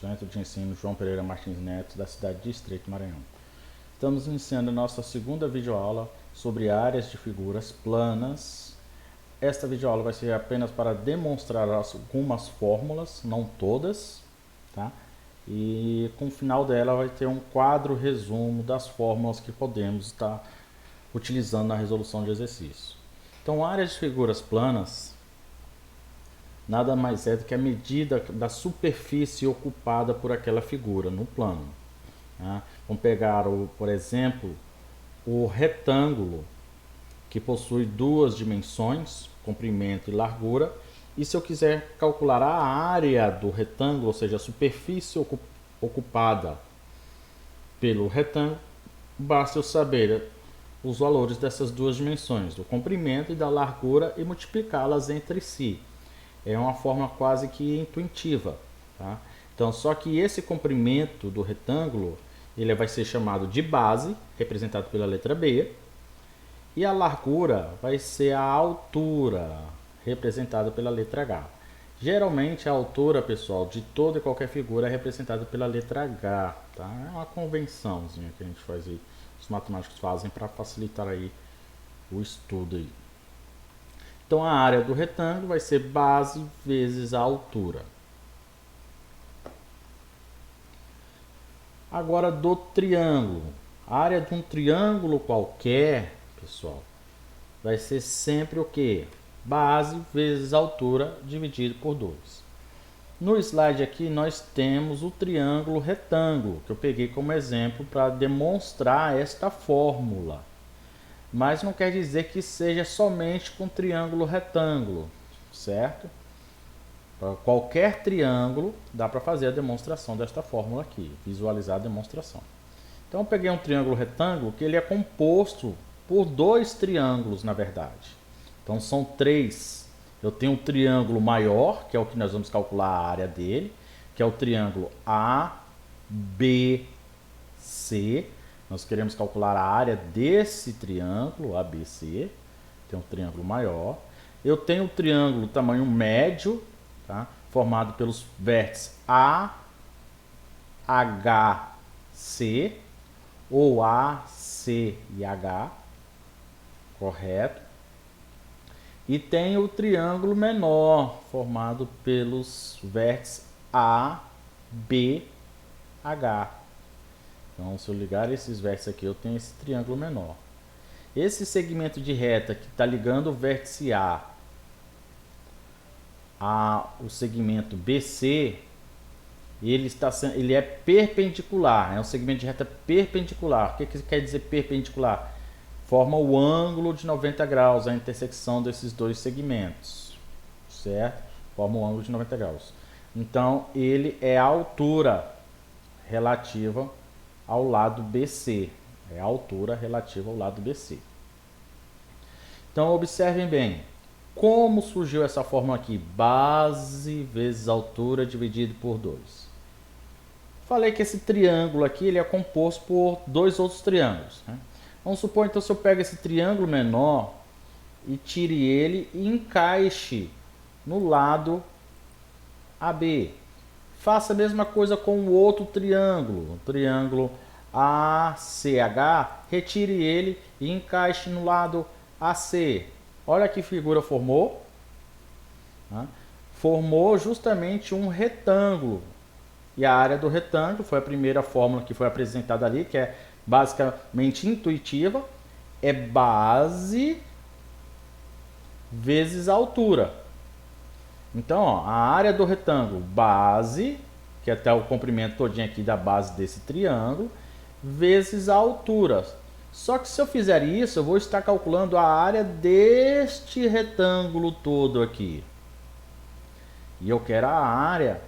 Centro de Ensino João Pereira Martins Neto, da cidade de Estreito, Maranhão. Estamos iniciando a nossa segunda videoaula sobre áreas de figuras planas. Esta videoaula vai ser apenas para demonstrar algumas fórmulas, não todas, tá? E com o final dela vai ter um quadro resumo das fórmulas que podemos estar utilizando na resolução de exercício. Então, áreas de figuras planas nada mais é do que a medida da superfície ocupada por aquela figura no plano. Tá? Vamos pegar, por exemplo, o retângulo, que possui duas dimensões, comprimento e largura, e se eu quiser calcular a área do retângulo, ou seja, a superfície ocupada pelo retângulo, basta eu saber os valores dessas duas dimensões, do comprimento e da largura, e multiplicá-las entre si. É uma forma quase que intuitiva, tá? Então, só que esse comprimento do retângulo, ele vai ser chamado de base, representado pela letra B, e a largura vai ser a altura, representada pela letra H. Geralmente a altura, pessoal, de toda e qualquer figura é representada pela letra H, tá? É uma convençãozinha que a gente faz aí, os matemáticos fazem para facilitar aí o estudo aí. Então a área do retângulo vai ser base vezes a altura. Agora do triângulo. A área de um triângulo qualquer, pessoal, vai ser sempre o quê? Base vezes altura dividido por 2. No slide aqui nós temos o triângulo retângulo, que eu peguei como exemplo para demonstrar esta fórmula. Mas não quer dizer que seja somente com triângulo retângulo, certo? Para qualquer triângulo dá para fazer a demonstração desta fórmula aqui, visualizar a demonstração. Então eu peguei um triângulo retângulo que ele é composto por dois triângulos, na verdade. Então são três. Eu tenho um triângulo maior, que é o que nós vamos calcular a área dele, que é o triângulo ABC. Nós queremos calcular a área desse triângulo ABC. Tem um triângulo maior. Eu tenho um triângulo tamanho médio, tá? Formado pelos vértices AHC ou AC e H, correto? E tem o triângulo menor, formado pelos vértices ABH. Então, se eu ligar esses vértices aqui, eu tenho esse triângulo menor. Esse segmento de reta que está ligando o vértice A ao segmento BC, ele é perpendicular, é um segmento de reta perpendicular. O que quer dizer perpendicular? Forma o ângulo de 90 graus, a intersecção desses dois segmentos, certo? Forma o ângulo de 90 graus. Então, ele é a altura relativa ao lado BC. É a altura relativa ao lado BC. Então, observem bem. Como surgiu essa fórmula aqui? Base vezes altura dividido por 2. Falei que esse triângulo aqui ele é composto por dois outros triângulos, né? Vamos supor, então, se eu pego esse triângulo menor e tire ele e encaixe no lado AB. Faça a mesma coisa com o outro triângulo, o triângulo ACH, retire ele e encaixe no lado AC. Olha que figura formou. Formou justamente um retângulo. E a área do retângulo foi a primeira fórmula que foi apresentada ali, que é basicamente intuitiva. É base vezes a altura. Então, ó, a área do retângulo, base, que é até o comprimento todinho aqui da base desse triângulo, vezes a altura. Só que se eu fizer isso, eu vou estar calculando a área deste retângulo todo aqui. E eu quero a área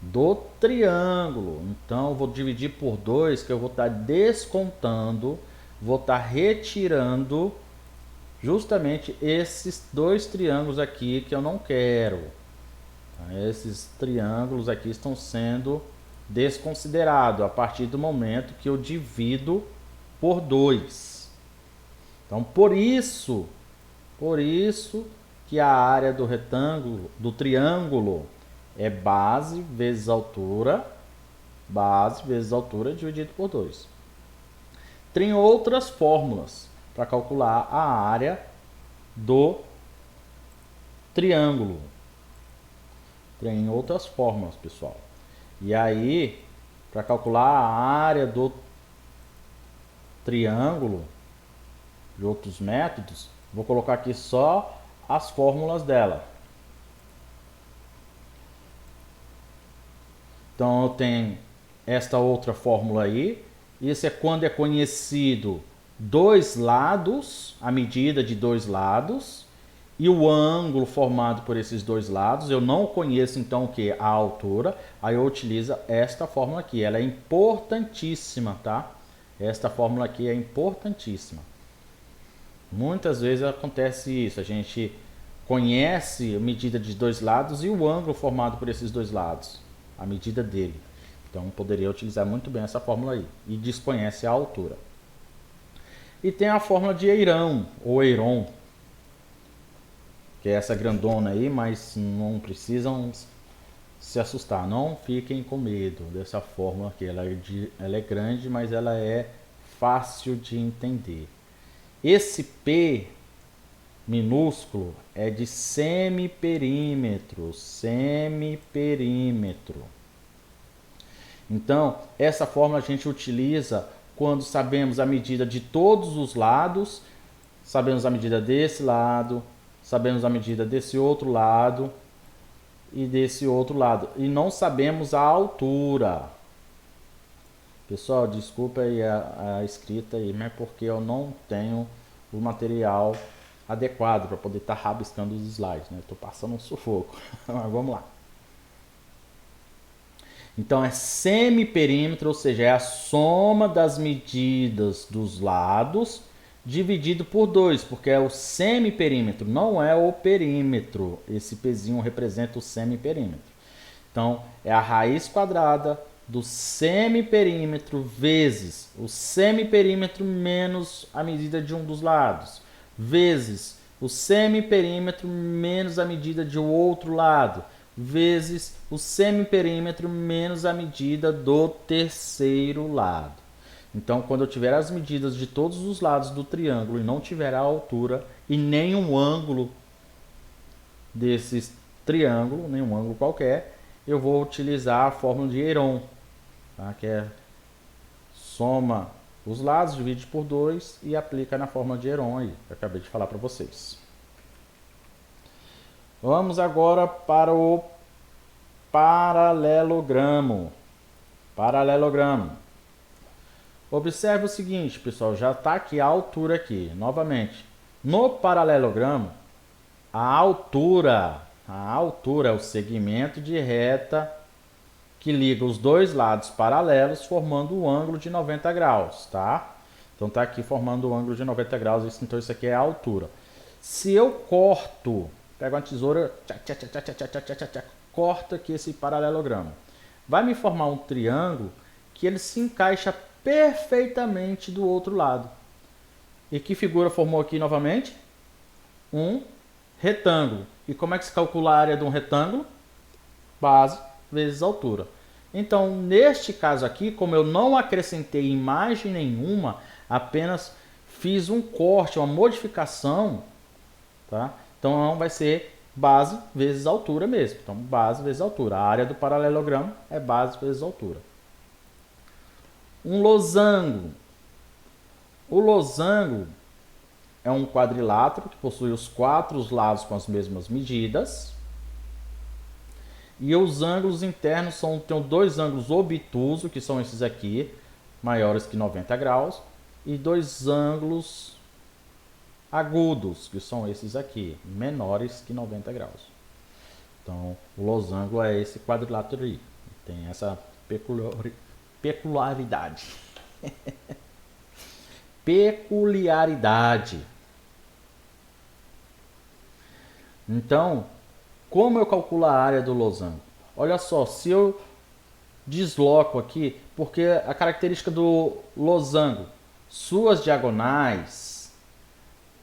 do triângulo. Então, eu vou dividir por 2, que eu vou estar descontando, vou estar retirando justamente esses dois triângulos aqui que eu não quero. Esses triângulos aqui estão sendo desconsiderados a partir do momento que eu divido por 2. Então, por isso que a área do retângulo, do triângulo, É base vezes altura dividido por 2. Tem outras fórmulas para calcular a área do triângulo. Tem outras fórmulas, pessoal. E aí, para calcular a área do triângulo, de outros métodos, vou colocar aqui só as fórmulas dela. Então eu tenho esta outra fórmula aí. Isso é quando é conhecido dois lados, a medida de dois lados e o ângulo formado por esses dois lados. Eu não conheço então o que? A altura. Aí eu utilizo esta fórmula aqui. Ela é importantíssima, tá? Esta fórmula aqui é importantíssima. Muitas vezes acontece isso. A gente conhece a medida de dois lados e o ângulo formado por esses dois lados, a medida dele. Então poderia utilizar muito bem essa fórmula aí. E desconhece a altura. E tem a fórmula de Heron, ou Heron, que é essa grandona aí, mas não precisam se assustar. Não fiquem com medo dessa fórmula aqui. Ela é grande, mas ela é fácil de entender. Esse P minúsculo é de semiperímetro. Semiperímetro. Então, essa fórmula a gente utiliza quando sabemos a medida de todos os lados, sabemos a medida desse lado, sabemos a medida desse outro lado e desse outro lado. E não sabemos a altura. Pessoal, desculpa aí a escrita aí, mas porque eu não tenho o material adequado para poder estar rabiscando os slides, né? Estou passando um sufoco. Mas vamos lá. Então é semiperímetro, ou seja, é a soma das medidas dos lados dividido por 2, porque é o semiperímetro, não é o perímetro. Esse pezinho representa o semiperímetro. Então é a raiz quadrada do semiperímetro vezes o semiperímetro menos a medida de um dos lados, vezes o semiperímetro menos a medida de outro lado, vezes o semiperímetro menos a medida do terceiro lado. Então, quando eu tiver as medidas de todos os lados do triângulo e não tiver a altura e nem um ângulo desse triângulo, nenhum ângulo qualquer, eu vou utilizar a fórmula de Heron, tá? Que é soma os lados, divide por 2 e aplica na fórmula de Heron aí, que eu acabei de falar para vocês. Vamos agora para o paralelogramo. Paralelogramo. Observe o seguinte, pessoal, já está aqui a altura aqui, novamente. No paralelogramo, a altura é o segmento de reta que liga os dois lados paralelos formando um ângulo de 90 graus, tá? Então está aqui formando um ângulo de 90 graus, então isso aqui é a altura. Se eu corto, pego uma tesoura, corto aqui esse paralelogramo, vai me formar um triângulo que ele se encaixa perfeitamente do outro lado. E que figura formou aqui novamente? Um retângulo. E como é que se calcula a área de um retângulo? Base vezes altura. Então, neste caso aqui, como eu não acrescentei imagem nenhuma, apenas fiz um corte, uma modificação, tá? Então, vai ser base vezes altura mesmo. Então, base vezes altura. A área do paralelogramo é base vezes altura. Um losango. O losango é um quadrilátero que possui os 4 lados com as mesmas medidas. E os ângulos internos tem 2 ângulos obtusos, que são esses aqui, maiores que 90 graus. E 2 ângulos agudos, que são esses aqui, menores que 90 graus. Então, o losango é esse quadrilátero aí. Tem essa peculiaridade. Peculiaridade. Então, como eu calculo a área do losango? Olha só, se eu desloco aqui, porque a característica do losango, suas diagonais,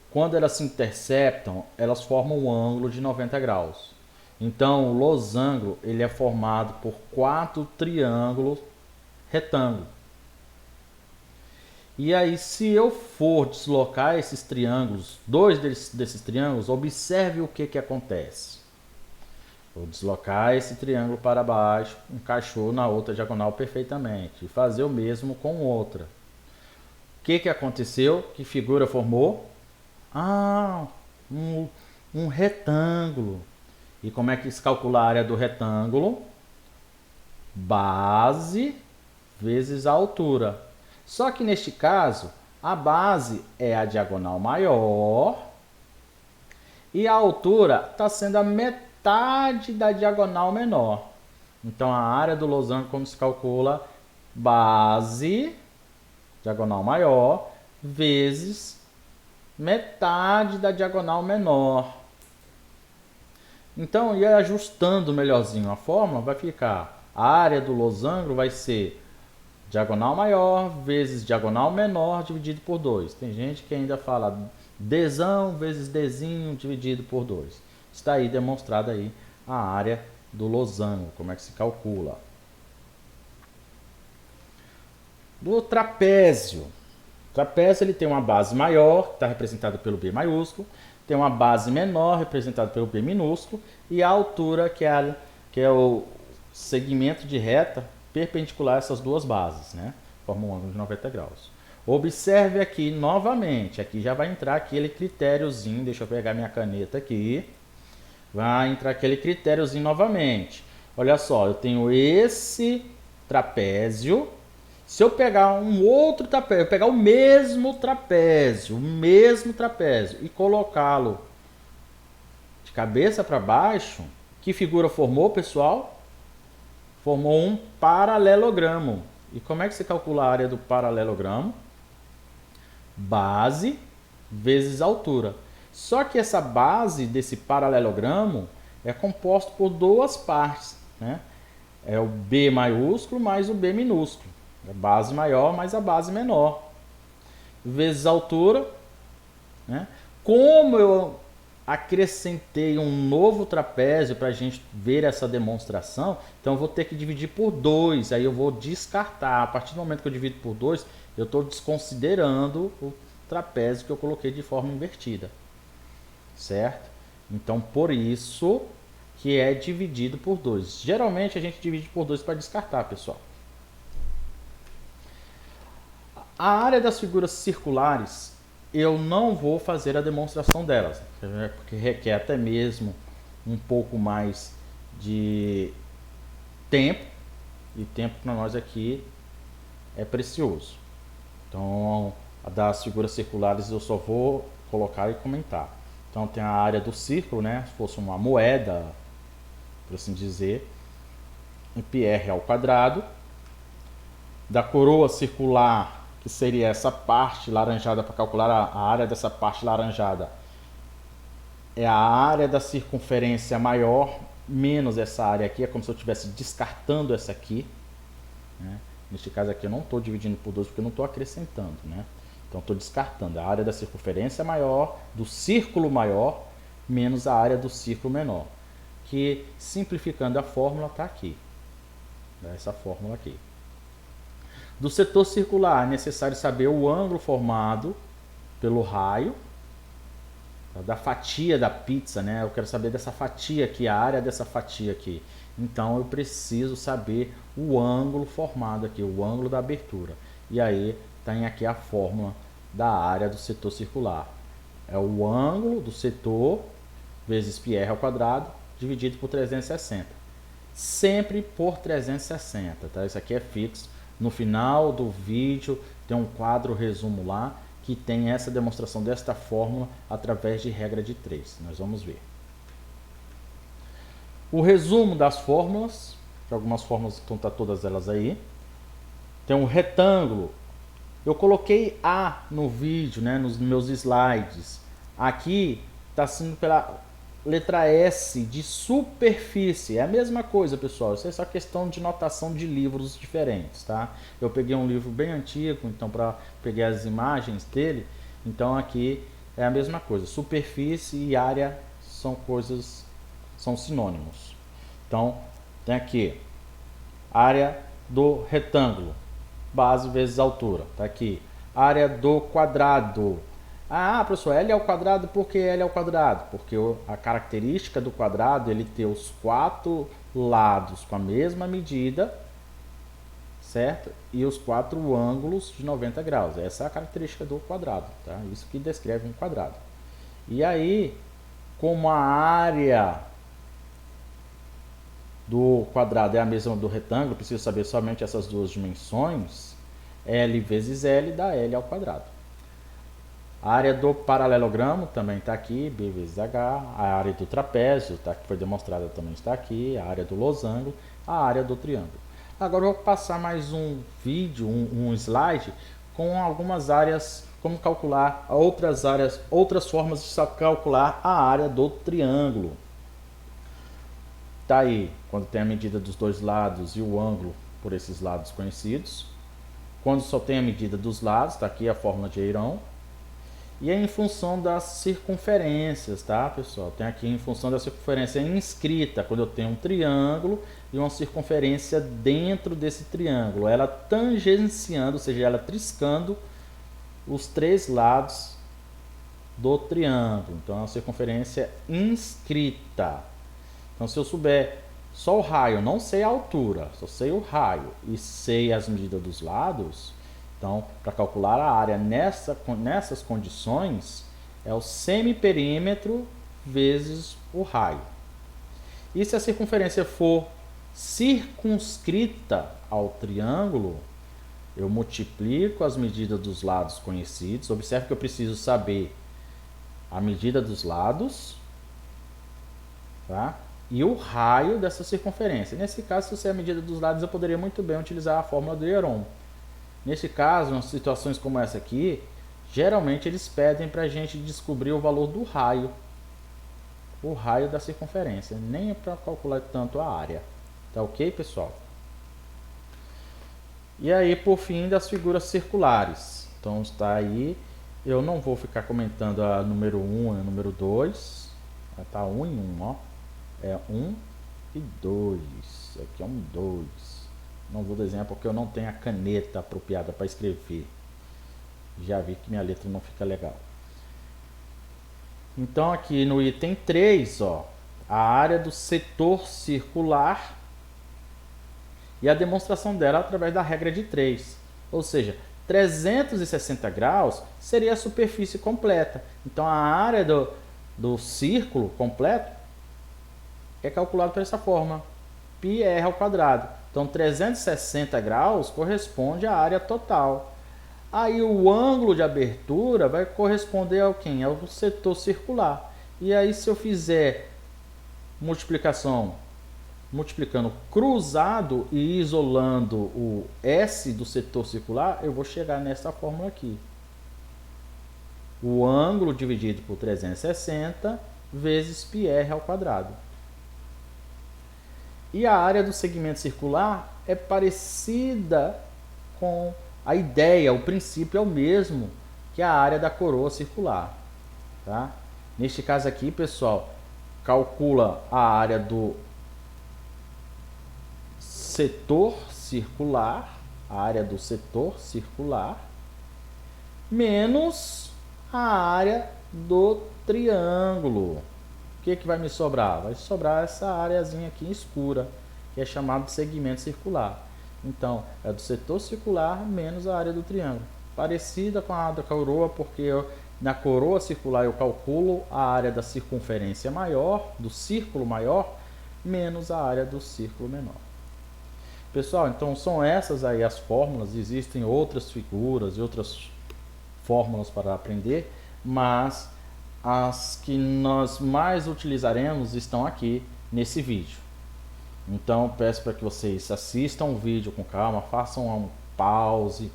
quando elas se interceptam, elas formam um ângulo de 90 graus. Então, o losango ele é formado por 4 triângulos retângulos. E aí, se eu for deslocar esses triângulos, dois desses triângulos, observe o que acontece. Vou deslocar esse triângulo para baixo, encaixou na outra diagonal perfeitamente. E fazer o mesmo com outra. O que aconteceu? Que figura formou? Ah, um retângulo. E como é que se calcula a área do retângulo? Base vezes a altura. Só que neste caso, a base é a diagonal maior e a altura está sendo a metade da diagonal menor. Então, a área do losango, como se calcula? Base, diagonal maior, vezes metade da diagonal menor. Então, e ajustando melhorzinho a fórmula, vai ficar a área do losango vai ser diagonal maior vezes diagonal menor dividido por 2. Tem gente que ainda fala Dzão vezes Dzinho dividido por 2. Está aí demonstrada aí a área do losango, como é que se calcula. Do trapézio. O trapézio ele tem uma base maior, que está representada pelo B maiúsculo, tem uma base menor, representada pelo B minúsculo, e a altura, que é o segmento de reta perpendicular a essas duas bases, né? Forma um ângulo de 90 graus. Observe aqui novamente, aqui já vai entrar aquele critériozinho, deixa eu pegar minha caneta aqui, vai entrar aquele critériozinho novamente. Olha só, eu tenho esse trapézio. Se eu pegar um outro trapézio, eu pegar o mesmo trapézio e colocá-lo de cabeça para baixo, que figura formou, pessoal? Formou um paralelogramo. E como é que se calcula a área do paralelogramo? Base vezes altura. Só que essa base desse paralelogramo é composto por duas partes, né? É o B maiúsculo mais o B minúsculo. A base maior mais a base menor. Vezes a altura, né? Como eu acrescentei um novo trapézio para a gente ver essa demonstração, então eu vou ter que dividir por 2, aí eu vou descartar. A partir do momento que eu divido por 2, eu estou desconsiderando o trapézio que eu coloquei de forma invertida, certo? Então, por isso que é dividido por 2. Geralmente a gente divide por 2 para descartar, pessoal. A área das figuras circulares, eu não vou fazer a demonstração delas, porque requer até mesmo um pouco mais de tempo, e tempo para nós aqui é precioso. Então, a das figuras circulares eu só vou colocar e comentar. Então, tem a área do círculo, né? Se fosse uma moeda, por assim dizer, em πr ao quadrado. Da coroa circular, que seria essa parte laranjada, para calcular a área dessa parte laranjada, é a área da circunferência maior menos essa área aqui, é como se eu estivesse descartando essa aqui, né? Neste caso aqui eu não estou dividindo por 2 porque eu não estou acrescentando, né? Então estou descartando a área da circunferência maior, do círculo maior, menos a área do círculo menor, que simplificando a fórmula está aqui, essa fórmula aqui. Do setor circular é necessário saber o ângulo formado pelo raio, da fatia da pizza, né? Eu quero saber dessa fatia aqui, a área dessa fatia aqui. Então eu preciso saber o ângulo formado aqui, o ângulo da abertura. E aí tem aqui a fórmula da área do setor circular. É o ângulo do setor vezes πr ao quadrado dividido por 360. Sempre por 360, tá? Isso aqui é fixo. No final do vídeo tem um quadro resumo lá que tem essa demonstração desta fórmula através de regra de 3. Nós vamos ver. O resumo das fórmulas, que algumas fórmulas estão todas elas aí. Tem um retângulo. Eu coloquei A no vídeo, né, nos meus slides. Aqui está sendo pela letra S de superfície. É a mesma coisa, pessoal. Isso é só questão de notação de livros diferentes, tá? Eu peguei um livro bem antigo, então para pegar as imagens dele, então aqui é a mesma coisa. Superfície e área são coisas são sinônimos. Então, tem aqui área do retângulo, base vezes altura. Está aqui área do quadrado. Ah, professor, L ao quadrado, por que L ao quadrado? Porque a característica do quadrado é ele ter os 4 lados com a mesma medida, certo? E os 4 ângulos de 90 graus. Essa é a característica do quadrado, tá? Isso que descreve um quadrado. E aí, como a área do quadrado é a mesma do retângulo, preciso saber somente essas duas dimensões, L vezes L dá L ao quadrado. A área do paralelogramo também está aqui, B vezes H. A área do trapézio, tá, que foi demonstrada, também está aqui. A área do losango, a área do triângulo. Agora eu vou passar mais um vídeo, um slide, com algumas áreas, como calcular outras áreas, outras formas de calcular a área do triângulo. Tá aí, quando tem a medida dos dois lados e o ângulo por esses lados conhecidos. Quando só tem a medida dos lados, está aqui a fórmula de Heron. E é em função das circunferências, tá, pessoal? Tem aqui em função da circunferência inscrita, quando eu tenho um triângulo e uma circunferência dentro desse triângulo. Ela tangenciando, ou seja, ela triscando os 3 lados do triângulo. Então, é uma circunferência inscrita. Então, se eu souber só o raio, não sei a altura, só sei o raio e sei as medidas dos lados, então, para calcular a área nessas condições, é o semiperímetro vezes o raio. E se a circunferência for circunscrita ao triângulo, eu multiplico as medidas dos lados conhecidos. Observe que eu preciso saber a medida dos lados, tá? E o raio dessa circunferência. Nesse caso, se eu sei a medida dos lados, eu poderia muito bem utilizar a fórmula do Heron. Nesse caso, em situações como essa aqui, geralmente eles pedem para a gente descobrir o valor do raio. O raio da circunferência. Nem é para calcular tanto a área. Tá ok, pessoal? E aí, por fim, das figuras circulares. Então, está aí. Eu não vou ficar comentando a número 1 e a número 2. Tá 1 e 1, ó. É 1 e 2. Aqui é um 2. Não vou desenhar porque eu não tenho a caneta apropriada para escrever. Já vi que minha letra não fica legal. Então aqui no item 3, ó, a área do setor circular e a demonstração dela através da regra de 3. Ou seja, 360 graus seria a superfície completa. Então a área do círculo completo é calculado dessa forma. πr ao quadrado. Então, 360 graus corresponde à área total. Aí, o ângulo de abertura vai corresponder ao quem? Ao setor circular. E aí, se eu fizer multiplicação, multiplicando cruzado e isolando o S do setor circular, eu vou chegar nessa fórmula aqui. O ângulo dividido por 360 vezes πr ao quadrado. E a área do segmento circular é parecida com a ideia, o princípio é o mesmo que a área da coroa circular. Tá? Neste caso aqui, pessoal, calcula a área do setor circular, menos a área do triângulo. O que vai me sobrar? Vai sobrar essa areazinha aqui escura, que é chamado de segmento circular. Então, é do setor circular menos a área do triângulo. Parecida com a da coroa, porque na coroa circular eu calculo a área da circunferência maior, do círculo maior, menos a área do círculo menor. Pessoal, então são essas aí as fórmulas. Existem outras figuras e outras fórmulas para aprender, mas as que nós mais utilizaremos estão aqui nesse vídeo. Então peço para que vocês assistam o vídeo com calma, façam um pause,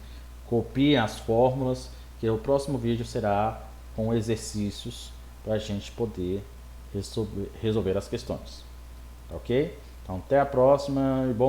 copiem as fórmulas, que o próximo vídeo será com exercícios para a gente poder resolver as questões. Ok? Então até a próxima e bom